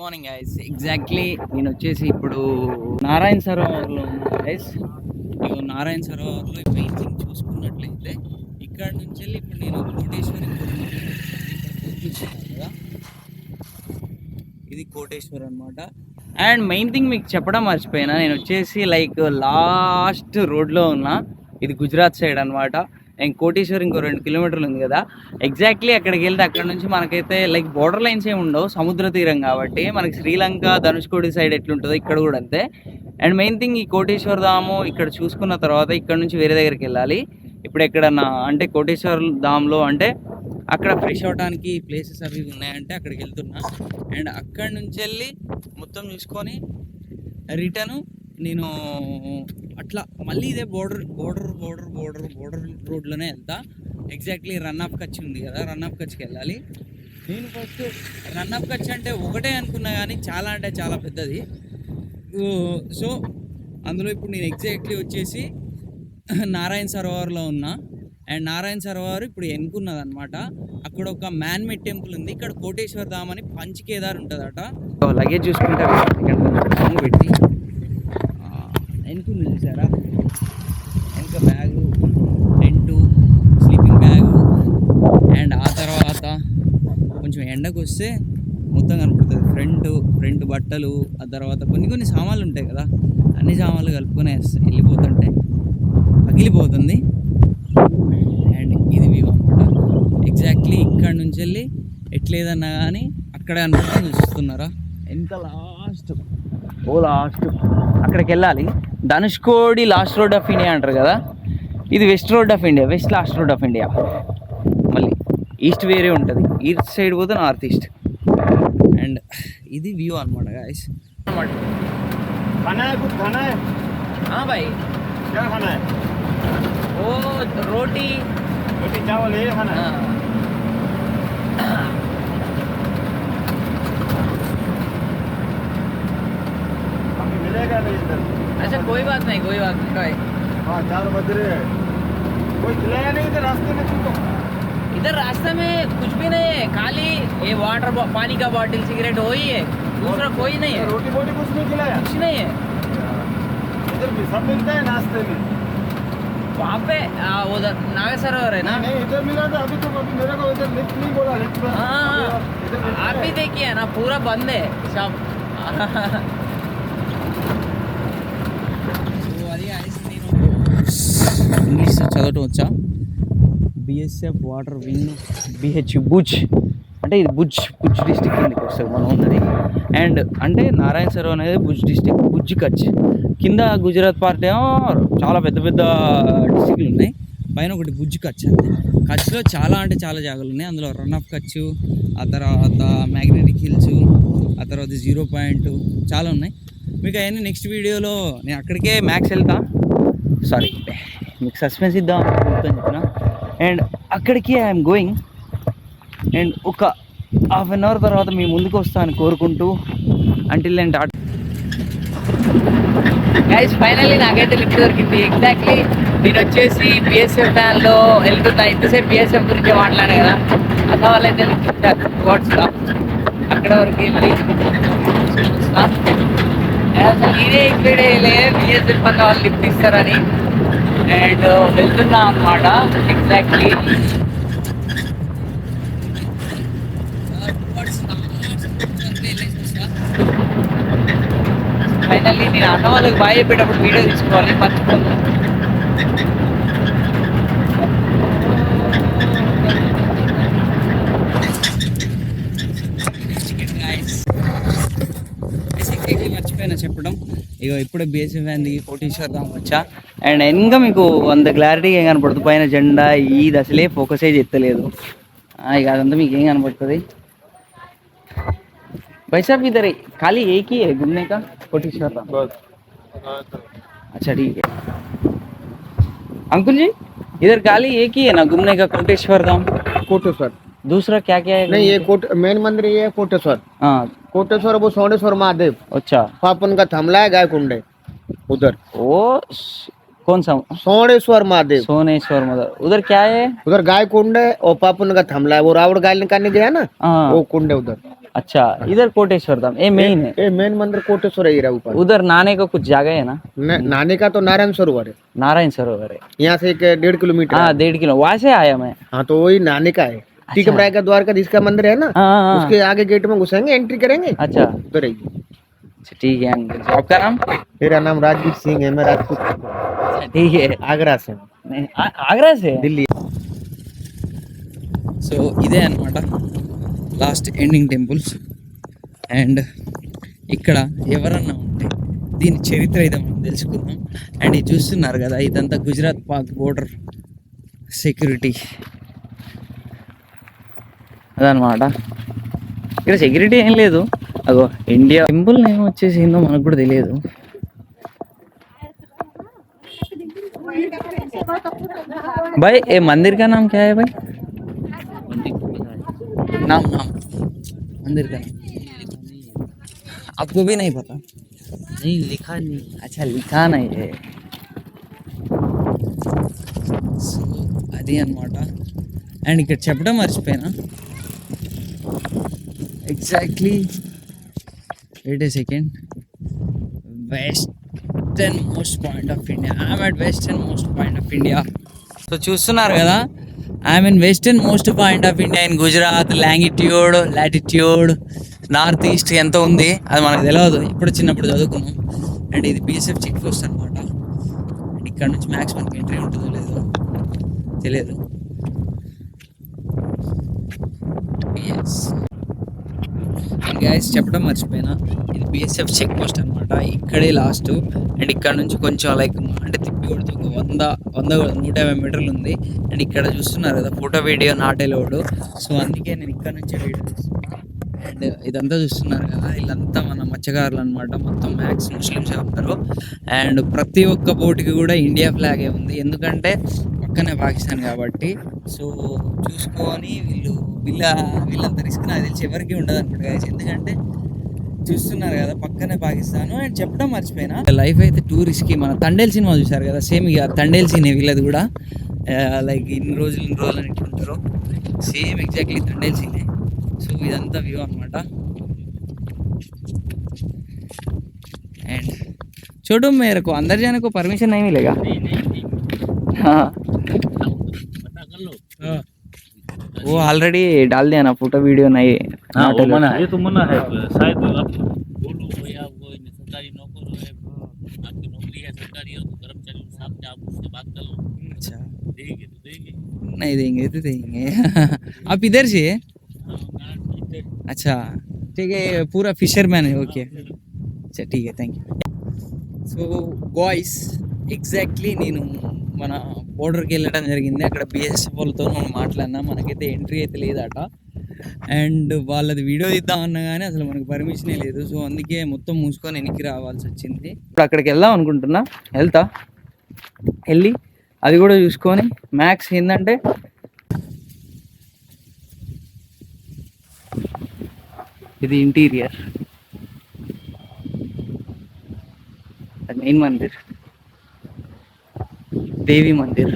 Morning guys, exactly నేను వచ్చేసి ఇప్పుడు నారాయణ సరోవర్లో ఉన్నాను గైస్. ఇక నారాయణ సరోవర్లో మెయిన్ థింగ్ చూసుకున్నట్లయితే ఇక్కడ నుంచి వెళ్ళి ఇప్పుడు నేను కోటేశ్వరం కదా, ఇది కోటేశ్వర్ అనమాట. అండ్ మెయిన్ థింగ్ మీకు చెప్పడం మర్చిపోయినా, నేను వచ్చేసి లైక్ లాస్ట్ రోడ్లో ఉన్నా. ఇది గుజరాత్ సైడ్ అనమాట. అండ్ కోటేశ్వర్ ఇంకో 2 కిలోమీటర్లు ఉంది కదా. ఎగ్జాక్ట్లీ అక్కడికి వెళ్తే అక్కడ నుంచి మనకైతే లైక్ బోర్డర్ లైన్స్ ఏమి ఉండవు, సముద్ర తీరం కాబట్టి మనకి శ్రీలంక ధనుష్కోడి సైడ్ ఎట్లుంటుందో ఇక్కడ కూడా అంతే. అండ్ మెయిన్ థింగ్ ఈ కోటేశ్వర ధాము ఇక్కడ చూసుకున్న తర్వాత ఇక్కడ నుంచి వేరే దగ్గరికి వెళ్ళాలి. ఇప్పుడు ఎక్కడన్నా అంటే కోటేశ్వర ధామ్లో అంటే అక్కడ ఫ్రెష్ అవడానికి ప్లేసెస్ అవి ఉన్నాయంటే అక్కడికి వెళ్తున్నా. అండ్ అక్కడి నుంచి వెళ్ళి మొత్తం చూసుకొని రిటర్న్ నేను అట్లా మళ్ళీ ఇదే బోర్డర్ రోడ్లోనే వెళ్తా. ఎగ్జాక్ట్లీ రన్ ఆఫ్ కచ్ ఉంది కదా, రన్ ఆఫ్ కచ్కి వెళ్ళాలి. నేను ఫస్ట్ రన్ ఆఫ్ కచ్ అంటే ఒకటే అనుకున్నా కానీ చాలా అంటే చాలా పెద్దది. సో అందులో ఇప్పుడు నేను ఎగ్జాక్ట్లీ వచ్చేసి నారాయణ సరోవర్లో ఉన్నా. అండ్ నారాయణ సరోవర్ ఇప్పుడు ఎన్నుకున్నది అనమాట. అక్కడ ఒక మ్యాన్మేడ్ టెంపుల్ ఉంది. ఇక్కడ కోటేశ్వర ధామ్ అని పంచకేదార్ ఉంటుందట. లగేజ్ చూసుకుంటే పెట్టి ఎన్నుకుంది చూసారా, వెనక bag, tent, sleeping bag. And ఆ తర్వాత కొంచెం ఎండకు వస్తే మొత్తం కనపడుతుంది. ఫ్రంట్ బట్టలు, ఆ తర్వాత కొన్ని సామాన్లు ఉంటాయి కదా, అన్ని సామాన్లు కలుపుకొని వెళ్ళిపోతుంటే పగిలిపోతుంది. అండ్ ఇది వ్యూ అనమాట. ఎగ్జాక్ట్లీ ఇక్కడ నుంచి వెళ్ళి ఎట్లేదన్నా కానీ అక్కడే అనుకుంటే చూస్తున్నారా, ఎంత లాస్ట్ అక్కడికి వెళ్ళాలి. Dhanushkodi last road of India అంటారు కదా, ఇది west last road of India. మళ్ళీ ఈస్ట్ వేరే ఉంటుంది, ఈస్ట్ సైడ్ పోతే నార్త్ ఈస్ట్. అండ్ ఇది వ్యూ అనమాట గాయస్. భాయ్ ఓ రోటీ चावल ये खाना है। अभी मिलेगा नहीं इधर। अच्छा कोई बात नहीं भाई। हाँ 4 बज रहे हैं, कोई खिलाया नहीं इधर रास्ते में तुमको? इधर रास्ते में कुछ भी नहीं है, खाली ये वाटर पानी का बॉटल सिगरेट वही है, दूसरा कोई नहीं है। रोटी बोटी कुछ नहीं खिलाया? कुछ नहीं है। इधर भी सब मिलता है नाश्ते में। वहाँ पे उधर नागा सरोवर है ना? नहीं इधर मिला था अभी, तो अभी मेरे को इधर लिफ्ट नहीं बोला, लिफ्ट में। हाँ आप भी देखिए ना, पूरा बंद है सब। ఇంగ్లీష్ చదవటం వచ్చా? BSF water wing BH Bhuj అంటే ఇది భుజ్ డిస్టిక్ కిందకి వస్తుంది మనం ఉన్నది. అండ్ అంటే నారాయణ సరోవర్ అనేది భుజ్ డిస్టిక్, భుజ్ కచ్ కింద. గుజరాత్ పార్ట్ ఏమో చాలా పెద్ద డిస్టిక్లు ఉన్నాయి, పైన ఒకటి భుజ్ కచ్ అంతే. కచ్లో చాలా అంటే చాలా జాగాలు ఉన్నాయి. అందులో రన్ ఆఫ్ కచ్, ఆ తర్వాత మ్యాగ్నెటిక్ హిల్స్, ఆ తర్వాత 0 పాయింట్ చాలా ఉన్నాయి. మీకు అవన్నీ నెక్స్ట్ వీడియోలో నేను అక్కడికే మ్యాక్స్ వెళ్తా. సారీ మీకు సస్పెన్స్ ఇద్దాం మొత్తం చెప్పిన. అండ్ అక్కడికి ఐఎమ్ గోయింగ్. అండ్ ఒక ½ అన్ అవర్ తర్వాత మీ ముందుకు వస్తాను కోరుకుంటూ. అంటిల్ అండ్ గైస్ ఫైనల్లీ నాకైతే లిఫ్ట్ దొరికింది. ఎగ్జాక్ట్లీ నేను వచ్చేసి బిఎస్ఎఫ్ వ్యాన్లో వెళ్తున్నా. ఇంతసేపు బిఎస్ఎఫ్ గురించి మాట్లాడా కదా, అన్న వాళ్ళైతే వాట్స్లో అక్కడ వరకు వెళ్ళి అసలు నేనే ఎక్స్పెక్ట్ చేయలేదు బిఎస్ఎఫ్ అన్న వాళ్ళు లిఫ్ట్ ఇస్తారని. అండ్ వెళ్తున్నా అనమాట. ఎగ్జాక్ట్లీ ఫైనల్లీ నేను అన్న వాళ్ళకి బాయ్ చెప్పేటప్పుడు వీడియో తీసుకోవాలి, మర్చిపోను. మర్చిపోయినా చెప్పడం. ఇక ఇప్పుడే బిఎస్ఎఫ్ వ్యాన్ దిగి కోటేశ్వర ధామ్ వచ్చా. అండ్ ఇంకా మీకు అంత క్లారిటీగా ఏం కనపడుతుంది, పైన జెండా ఇది అసలే ఫోకసే చెత్తలేదు. ఇక అదంతా మీకు ఏం కనపడుతుంది. भाई साहब इधर खाली एक ही है घूमने का कोटेश्वर धाम? अच्छा ठीक है अंकुल जी, इधर खाली एक ही है ना घूमने का कोटेश्वर धाम? कोटेश्वर दूसरा क्या क्या है? नहीं ये मेन मंदिर ये है कोटेश्वर। हाँ कोटेश्वर वो सोनेश्वर महादेव। अच्छा पापन का थमला है गायकुंड उधर। वो कौन सा? सोनेश्वर महादेव उधर क्या है? उधर गाय कुंड है और पापन का थमला है, वो रावण गाय निकालने गया ना, वो कुंड है उधर। अच्छा इधर कोटेश्वर धाम ये मेन है। ये मेन मंदिर कोटेश्वर है, ये रहा ऊपर। उधर नहाने को कुछ जगह है ना? नहाने का तो नारायण सरोवर है, नारायण सरोवर है। यहाँ से एक 1.5 किलोमीटर हाँ है। 1.5 किलो वहां से आया मैं। हाँ तो वही नहाने का है। टीकमराय का द्वार का जिसका मंदिर है ना, हाँ, हाँ, उसके आगे गेट में घुसेंगे, एंट्री करेंगे, अच्छा उधर ही। अच्छा, ठीक है अंकल। आपका नाम? मेरा नाम राजवीर सिंह है, मैं राजपूत हूँ। अच्छा, ठीक है। आगरा से हूँ। नहीं, आगरा से? दिल्ली। సో ఇదే అనమాట లాస్ట్ ఎండింగ్ టెంపుల్స్. అండ్ ఇక్కడ ఎవరన్నా ఉంటే దీని చరిత్ర అయితే మనం తెలుసుకుందాం. అండ్ ఇది చూస్తున్నారు కదా, ఇదంతా గుజరాత్ పాక్ బోర్డర్ సెక్యూరిటీ అదనమాట. ఇక్కడ సెక్యూరిటీ ఏం లేదు. అగో ఇండియా టెంపుల్ నేమ్ వచ్చేసి ఏందో మనకు కూడా తెలియదు. भाई ये मंदिर का नाम क्या है भाई? नाम नाम मंदिर का नाम आपको भी नहीं पता? नहीं लिखा नहीं। अच्छा लिखा नहीं है. సో అది అన్నమాట. అండ్ ఇక్కడ చెప్పడం మర్చిపోయినా, exactly wait a second, western most point of India. I'm at western most point of India. So చూస్తున్నారు కదా, I'm in western most point of India in Gujarat. Latitude north east ఎంత ఉంది అది మనకు తెలియదు, ఇప్పుడు చిన్నప్పుడు చదువుకున్నాం. అండ్ ఇది బిఎస్ఎఫ్ చెక్ పోస్ట్ అనమాట. అండ్ ఇక్కడ నుంచి మ్యాక్స్ మనకి ఎంట్రీ ఉంటుందో లేదో తెలియదు. ఎస్ అండ్ గైస్ చెప్పడం మర్చిపోయినా, ఇది బిఎస్ఎఫ్ చెక్ పోస్ట్ అనమాట. ఇక్కడే లాస్ట్. అండ్ ఇక్కడ నుంచి కొంచెం లైక్ అంటే తిప్పి కొడితే ఒక 150 మీటర్లు ఉంది. అండ్ ఇక్కడ చూస్తున్నారు కదా, photo video not allowed. So అందుకే నేను ఇక్కడ నుంచే వీడియో చూస్తున్నాను. అండ్ ఇదంతా చూస్తున్నారు కదా, వీళ్ళంతా మన మత్స్యకారులు అనమాట. మొత్తం మ్యాక్స్ ముస్లిమ్సే ఉంటారు. అండ్ ప్రతి ఒక్క బోటుకి కూడా ఇండియా ఫ్లాగే ఉంది, ఎందుకంటే పక్కనే పాకిస్తాన్ కాబట్టి. సో చూసుకొని వీళ్ళంత రిస్క్ నాకు తెలిసి ఎవరికి ఉండదు అనుకుంటా guys. ఎందుకంటే చూస్తున్నారు కదా పక్కనే పాకిస్తాను. అండ్ చెప్పడం మర్చిపోయినా, లైఫ్ అయితే టూరిస్ట్కి మన తండేల్ సినిమా చూసారు కదా, సేమ్ ఇక తండేల్ సీన్ వీళ్ళది కూడా. లైక్ ఇన్ని రోజులు అని ఇట్లుంటారు, సేమ్ ఎగ్జాక్ట్లీ తండేల్ సీనే. సో ఇదంతా వ్యూ అనమాట. एंड छोटू मेरे को अंदर जाने को परमिशन नहीं मिलेगा? हाँ वो ऑलरेडी डाल दिया ना फोटो वीडियो नहीं? हाँ वो मना है, ये तो मना है शायद। आप बोलो भैया वो सरकारी नौकर है, आपकी नौकरी है सरकारी है, तो कर्मचारी साहब से आप उससे बात कर लो। अच्छा देंगे तो देंगे, नहीं देंगे तो देंगे। आप इधर से? अच्छा ठीक है, पूरा फिशरमैन है. ओके अच्छा ठीक है, thank you. So boys exactly నేను మన బోర్డర్కి వెళ్ళడం జరిగింది. అక్కడ బిఎస్ఎఫ్ వాళ్ళతో మనం మాట్లాడినా, మనకైతే ఎంట్రీ అయితే లేదట. అండ్ వాళ్ళది వీడియో తీద్దామన్నా కానీ అసలు మనకు పర్మిషనే లేదు. సో అందుకే మొత్తం మూసుకొని వెనక్కి రావాల్సి వచ్చింది. ఇప్పుడు అక్కడికి వెళ్దాం అనుకుంటున్నా, వెళ్ళి అది కూడా చూసుకొని మ్యాక్స్ ఏంటంటే ఇది interior, main Mandir, Devi Mandir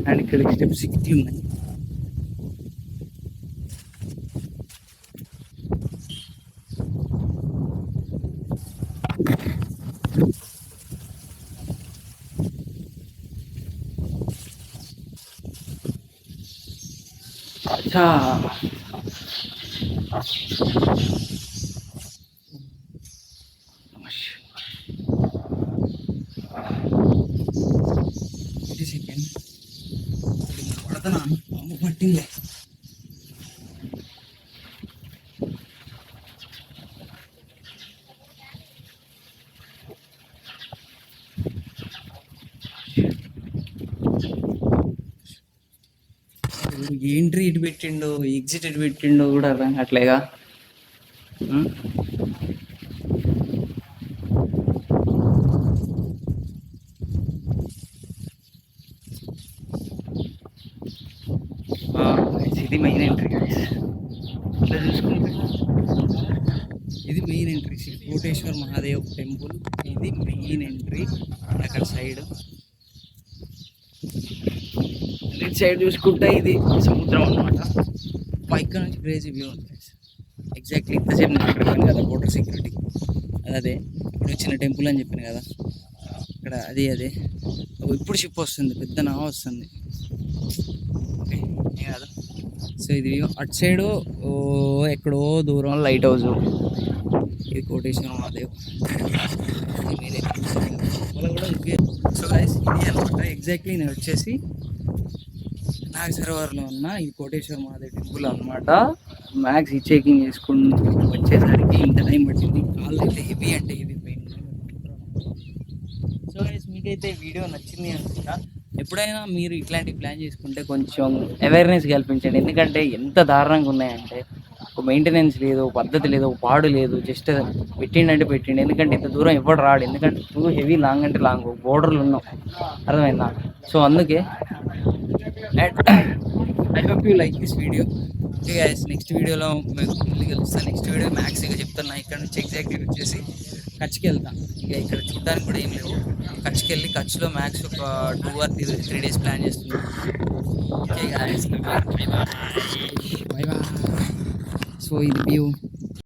and ఇక్కడ స్టెప్స్ ఇట్లా ఉన్నాయి. अच्छा సెకండ్ పడుతున్నాను, అమ్మ పట్టిందిలే. ఎంట్రీ ఇటు పెట్టిండు, ఎగ్జిట్ ఇటు పెట్టిండు కూడా అర్థం కావట్లేగా. ఇది మెయిన్ ఎంట్రీ గైస్, ఇట్లా చూసుకుంటే ఇది main entry. Shri Koteshwar Mahadev temple ఇది మెయిన్ ఎంట్రీ. అక్కడ సైడ్ ఇటు సైడ్ చూసుకుంటే ఇది సముద్రం అనమాట. పైకి నుంచి క్రేజీ వ్యూ ఉంది. ఎగ్జాక్ట్లీ ఇంతసేపు నేను చెప్పాను కదా బోర్డర్ సెక్యూరిటీ అదే ఇప్పుడు వచ్చిన టెంపుల్ అని చెప్పాను కదా ఇక్కడ అదే ఇప్పుడు షిప్ వస్తుంది, పెద్ద నావ వస్తుంది. ఓకే కాదు. సో ఇది అటు సైడు ఎక్కడో దూరం లైట్ హౌస్, ఇది కోటేశ్వర మహాదేవ్, ఇది మీరే కూడా. సో గైస్ ఇది అనమాట ఎగ్జాక్ట్లీ నేను వచ్చేసి నాగసరోవర్లో ఉన్న ఈ కోటేశ్వర మహాదేవ్ టెంపుల్ అనమాట. మ్యాక్స్ ఈ చెకింగ్ చేసుకుంటూ వచ్చేసరికి ఇంత టైం పట్టింది. కాళ్ళు అయితే హెవీ అంటే హెవీ పెయిన్. సో గైస్ మీకైతే వీడియో నచ్చింది అనుకుంటా. ఎప్పుడైనా మీరు ఇట్లాంటి ప్లాన్ చేసుకుంటే కొంచెం అవేర్నెస్ కల్పించండి. ఎందుకంటే ఎంత దారుణంగా ఉన్నాయంటే ఒక మెయింటెనెన్స్ లేదు, పద్ధతి లేదు, పాడు లేదు. జస్ట్ పెట్టిండంటే పెట్టిండి. ఎందుకంటే ఇంత దూరం ఎవడు రాడు. ఎందుకంటే టూ హెవీ లాంగ్ అంటే లాంగ్ బోర్డర్లు ఉన్నాం, అర్థమైందా? సో అందుకే I hope you like this video. Okay guys, next వీడియోలో మేము మళ్ళీ కలుస్తాను. నెక్స్ట్ వీడియో మ్యాక్స్ ఇక చెప్తున్నా. ఇక్కడ నుంచి ఎగ్జాక్ట్లీ వచ్చేసి కచ్కి వెళ్తాను. ఇక ఇక్కడ చూడడానికి కూడా ఏం లేవు. కచ్కి వెళ్ళి కచ్లో మ్యాక్స్ ఒక 2 or 3 days ప్లాన్ చేస్తున్నాం. Okay guys, bye bye. So ఇది వ్యూ.